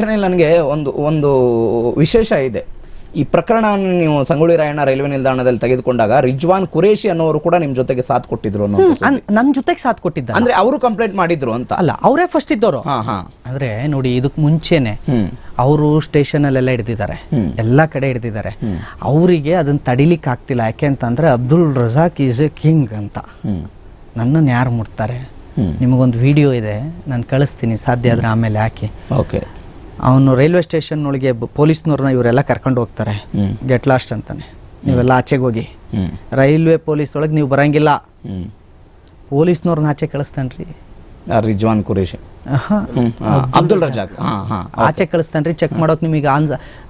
ಘಟನೆಯಲ್ಲಿ ನನಗೆ ಒಂದು ವಿಶೇಷ ಇದೆ. ಈ ಪ್ರಕರಣವನ್ನು ನೀವು ಸಂಗೊಳ್ಳಿ ರಾಯಣ್ಣ ರೈಲ್ವೆ ನಿಲ್ದಾಣದಲ್ಲಿ ತೆಗೆದುಕೊಂಡಾಗ ರಿಜ್ವಾನ್ ಕುರೇಶಿ ಅನ್ನೋರು ಕೂಡ ನಿಮ್ ಜೊತೆಗೆ ಸಾಥ್ ಕೊಟ್ಟಿದ್ರು ನನ್ನ ಜೊತೆಗೆ ಸಾಥ್ ಕೊಟ್ಟಿದ್ದ. ಅಂದ್ರೆ ಅವರು ಕಂಪ್ಲೇಂಟ್ ಮಾಡಿದ್ರು ಅಂತ ಅಲ್ಲ, ಅವರೇ ಫಸ್ಟ್ ಇದ್ದವರು. ಅಂದ್ರೆ ನೋಡಿ, ಇದಕ್ ಮುಂಚೆನೆ ಅವರು ಸ್ಟೇಷನ್ ಅಲ್ಲೆಲ್ಲ ಹಿಡಿದಿದ್ದಾರೆ, ಎಲ್ಲಾ ಕಡೆ ಹಿಡಿದಿದ್ದಾರೆ. ಅವರಿಗೆ ಅದನ್ನ ತಡಿಲಿಕ್ಕೆ ಆಗ್ತಿಲ್ಲ. ಯಾಕೆ ಅಂತಂದ್ರೆ Abdul Razak is A king ಅಂತ. ನನ್ನನ್ನು ಯಾರು ಮುಟ್ತಾರೆ? ನಿಮಗೊಂದು ವಿಡಿಯೋ ಇದೆ, ನಾನು ಕಳಿಸ್ತೀನಿ, ಸಾಧ್ಯ ಆದ್ರೆ ಆಮೇಲೆ ಹಾಕಿ. ಓಕೆ. ಅವನು ರೈಲ್ವೆ ಸ್ಟೇಷನ್ ಒಳಗೆ ಪೊಲೀಸ್ನವ್ರನ್ನ ಇವರೆಲ್ಲ ಕರ್ಕೊಂಡು ಹೋಗ್ತಾರೆ. ಗೆಟ್ ಲಾಸ್ಟ್ ಅಂತಾನೆ, ನೀವೆಲ್ಲ ಆಚೆಗೆ ಹೋಗಿ, ರೈಲ್ವೆ ಪೊಲೀಸ್ ಒಳಗೆ ನೀವು ಬರಂಗಿಲ್ಲ. ಪೊಲೀಸ್ನವ್ರನ್ನ ಆಚೆ ಕಳಿಸ್ತಾನ್ರಿ ರಿಜ್ವಾನ್ ಕುರೇಶಿ, ಅಬ್ದುಲ್ ರಜಾಕ್ ಆಚೆ ಕಳಿಸ್ತಾನ್ರಿ ಚೆಕ್ ಮಾಡೋಕೆ. ನಿಮಗೆ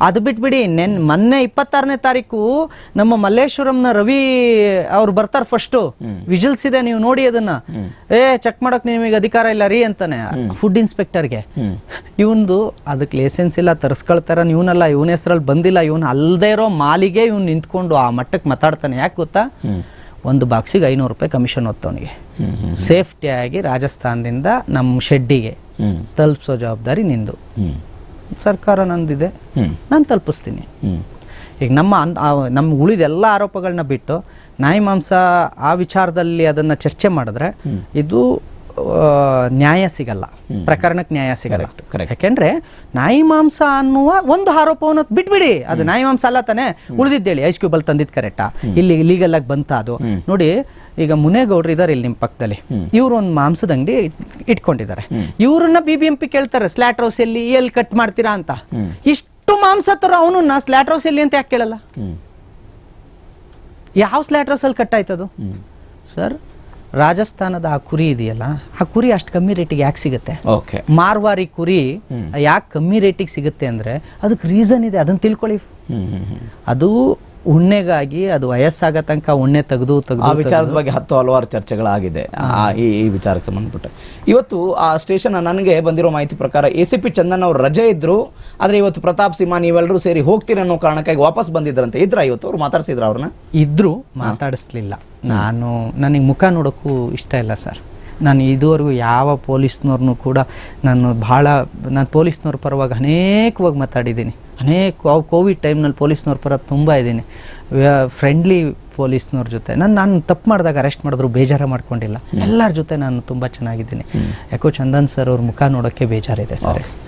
ಅದು ಬಿಟ್ಬಿಡಿ, ಮೊನ್ನೆ 26ನೇ ತಾರೀಕು ನಮ್ಮ ಮಲ್ಲೇಶ್ವರಂನ ರವಿ ಅವ್ರು ಬರ್ತಾರೆ, ಫಸ್ಟು ವಿಜಿಲ್ಸ್ ಇದೆ, ನೀವು ನೋಡಿ ಅದನ್ನ. ಚೆಕ್ ಮಾಡೋಕೆ ನಿಮಗೆ ಅಧಿಕಾರ ಇಲ್ಲ ರೀ ಅಂತಾನೆ ಫುಡ್ ಇನ್ಸ್ಪೆಕ್ಟರ್ಗೆ. ಇವನ್ದು ಅದಕ್ಕೆ ಲೈಸೆನ್ಸ್ ಇಲ್ಲ, ತರಿಸ್ಕೊಳ್ತಾರ, ಇವನಲ್ಲ, ಇವನ ಹೆಸರಲ್ಲಿ ಬಂದಿಲ್ಲ, ಇವನು ಅಲ್ಲದೆ ಇರೋ ಮಾಲಿಗೆ ಇವ್ನು ನಿಂತ್ಕೊಂಡು ಆ ಮಟ್ಟಕ್ಕೆ ಮಾತಾಡ್ತಾನೆ. ಯಾಕೆ ಗೊತ್ತಾ? ಒಂದು ಬಾಕ್ಸಿಗೆ 500 ರೂಪಾಯಿ ಕಮಿಷನ್ ಹೊತ್ತವನಿಗೆ. ಸೇಫ್ಟಿಯಾಗಿ ರಾಜಸ್ಥಾನದಿಂದ ನಮ್ಮ ಶೆಡ್ಡಿಗೆ ತಲುಪಿಸೋ ಜವಾಬ್ದಾರಿ ನಿಂದು. ಸರ್ಕಾರ ನಂದಿದೆ, ನಾನು ತಲುಪಿಸ್ತೀನಿ. ಈಗ ನಮ್ಮ ಉಳಿದೆಲ್ಲ ಆರೋಪಗಳನ್ನ ಬಿಟ್ಟು ನಾಯಿ ಮಾಂಸ ಆ ವಿಚಾರದಲ್ಲಿ ಅದನ್ನ ಚರ್ಚೆ ಮಾಡಿದ್ರೆ ಇದು ನ್ಯಾಯ ಸಿಗಲ್ಲ, ಪ್ರಕರಣಕ್ಕೆ ನ್ಯಾಯ ಸಿಗಲ್ಲ. ಯಾಕೆಂದ್ರೆ ನಾಯಿ ಮಾಂಸ ಅನ್ನುವ ಒಂದು ಆರೋಪವನ್ನು ಬಿಟ್ಬಿಡಿ, ಅದು ನಾಯಿ ಮಾಂಸ ಅಲ್ಲ ತಾನೆ, ಉಳಿದಿದ್ದೇಳಿ ಐಸ್ ಕ್ಯೂಬ್ ಅಲ್ಲಿ ತಂದಿದ್ ಕರೆಕ್ಟಾ, ಇಲ್ಲಿ ಲೀಗಲ್ ಆಗಿ ಬಂತ ಅದು. ನೋಡಿ, ಈಗ ಮುನೇಗೌಡ್ರು ಇದಾರೆ ಇಲ್ಲಿ ನಿಮ್ಮ ಪಕ್ಕದಲ್ಲಿ, ಇವ್ರು ಒಂದು ಮಾಂಸದ ಅಂಗಡಿ ಇಟ್ಕೊಂಡಿದ್ದಾರೆ. ಇವ್ರನ್ನ BBMP ಕೇಳ್ತಾರೆ, ಸ್ಲಾಟ್ ಹೌಸ್ ಎಲ್ಲಿ ಕಟ್ ಮಾಡ್ತೀರಾ ಅಂತ. ಇಷ್ಟು ಮಾಂಸ ತರ ಅವನನ್ನ ಸ್ಲಾಟ್ ಹೌಸ್ ಎಲ್ಲಿ ಅಂತ ಯಾಕೆ ಕೇಳಲ್ಲ? ಯಾವ ಸ್ಲಾಟ್ ಹೌಸ್ ಅಲ್ಲಿ ಕಟ್ ಆಯ್ತದು? ಸರ್, ರಾಜಸ್ಥಾನದ ಆ ಕುರಿ ಇದೆಯಲ್ಲ, ಆ ಕುರಿ ಅಷ್ಟು ಕಮ್ಮಿ ರೇಟಿಗೆ ಯಾಕೆ ಸಿಗುತ್ತೆ? ಮಾರ್ವಾರಿ ಕುರಿ ಯಾಕೆ ಕಮ್ಮಿ ರೇಟಿಗೆ ಸಿಗುತ್ತೆ ಅಂದ್ರೆ ಅದಕ್ಕೆ ರೀಸನ್ ಇದೆ, ಅದನ್ನ ತಿಳ್ಕೊಳ್ಳಿ. ಅದು ಉಣ್ಣೆಗಾಗಿ, ಅದು ವಯಸ್ಸಾಗ ತನಕ ಉಣ್ಣೆ ತೆಗೆದು ಆ ವಿಚಾರದ ಬಗ್ಗೆ ಹಲವಾರು ಚರ್ಚೆಗಳಾಗಿದೆ. ಈ ವಿಚಾರಕ್ಕೆ ಸಂಬಂಧಪಟ್ಟ ಇವತ್ತು ಆ ಸ್ಟೇಷನ್ ನನಗೆ ಬಂದಿರೋ ಮಾಹಿತಿ ಪ್ರಕಾರ ACP ಚಂದನ್ ಅವ್ರು ರಜೆ ಇದ್ರು, ಆದ್ರೆ ಇವತ್ತು ಪ್ರತಾಪ್ ಸಿಂಹ ನೀವೆಲ್ಲರೂ ಸೇರಿ ಹೋಗ್ತೀರ ಅನ್ನೋ ಕಾರಣಕ್ಕಾಗಿ ವಾಪಸ್ ಬಂದಿದ್ರಂತೆ. ಇವತ್ತು ಅವ್ರು ಮಾತಾಡ್ಸಿದ್ರು ಅವ್ರನ್ನ? ಇದ್ರು, ಮಾತಾಡಿಸ್ಲಿಲ್ಲ. ನನಗೆ ಮುಖ ನೋಡೋಕ್ಕೂ ಇಷ್ಟ ಇಲ್ಲ ಸರ್. ನಾನು ಇದುವರೆಗೂ ಯಾವ ಪೊಲೀಸ್ನವ್ರನ್ನೂ ಕೂಡ ನಾನು ಪೊಲೀಸ್ನವ್ರ ಪರವಾಗಿ ಅನೇಕವಾಗಿ ಮಾತಾಡಿದ್ದೀನಿ. ಕೋವಿಡ್ ಟೈಮ್ನಲ್ಲಿ ಪೊಲೀಸ್ನವ್ರ ಪರ ತುಂಬ ಇದ್ದೀನಿ. ಫ್ರೆಂಡ್ಲಿ ಪೊಲೀಸ್ನವ್ರ ಜೊತೆ ನಾನು ತಪ್ಪು ಮಾಡಿದಾಗ ಅರೆಸ್ಟ್ ಮಾಡಿದ್ರು ಬೇಜಾರ ಮಾಡ್ಕೊಂಡಿಲ್ಲ. ಎಲ್ಲರ ಜೊತೆ ನಾನು ತುಂಬ ಚೆನ್ನಾಗಿದ್ದೀನಿ. ಯಾಕೋ ಚಂದನ್ ಸರ್ ಅವ್ರ ಮುಖ ನೋಡೋಕ್ಕೆ ಬೇಜಾರಿದೆ ಸರ್.